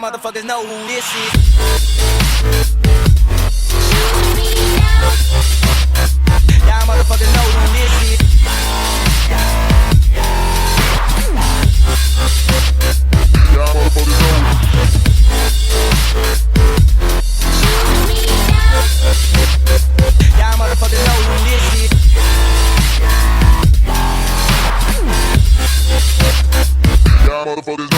motherfuckers know who this is. Y'all motherfuckers know who this is. Y'all motherfuckers know. Y'all motherfuckers know who this is. Y'all motherfuckers know.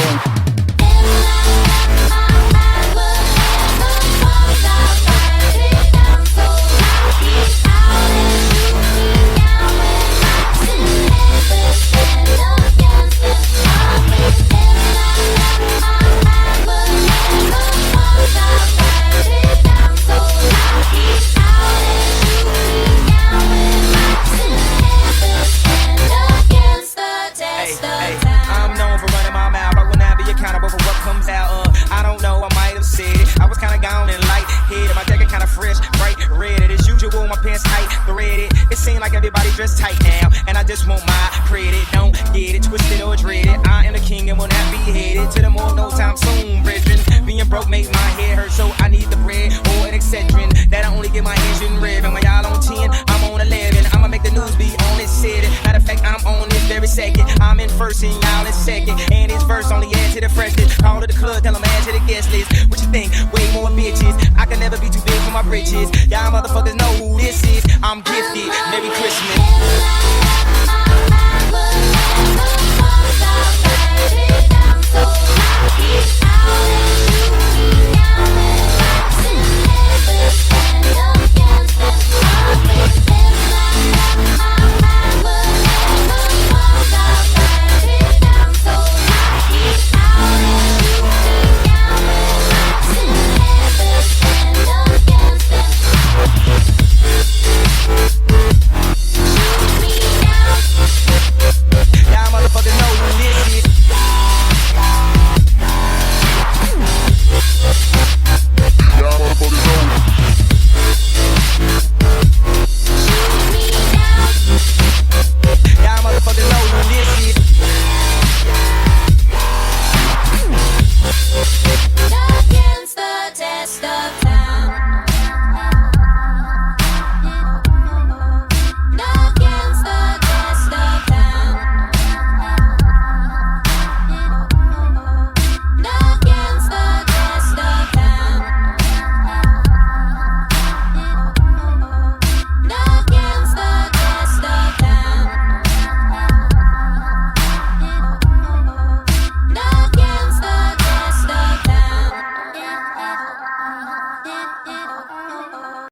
Dressed tight now, and I just want my credit. Don't get it twisted or dreaded. I am the king and will not be headed to the more no time soon, brethren. Being broke made my head hurt, so I need the bread or an Excedrin. That I only get my engine revving. When y'all on 10, I'm on 11. I'ma make the news be on this setting. Matter of fact, I'm on this very second. I'm in first and y'all in second, and this verse only add to the freshness. Call to the club, tell them add to the guest list. What you think? Way more bitches. I can never be too big for my britches. Y'all motherfuckers know who this is. I'm gifted. Merry Christmas.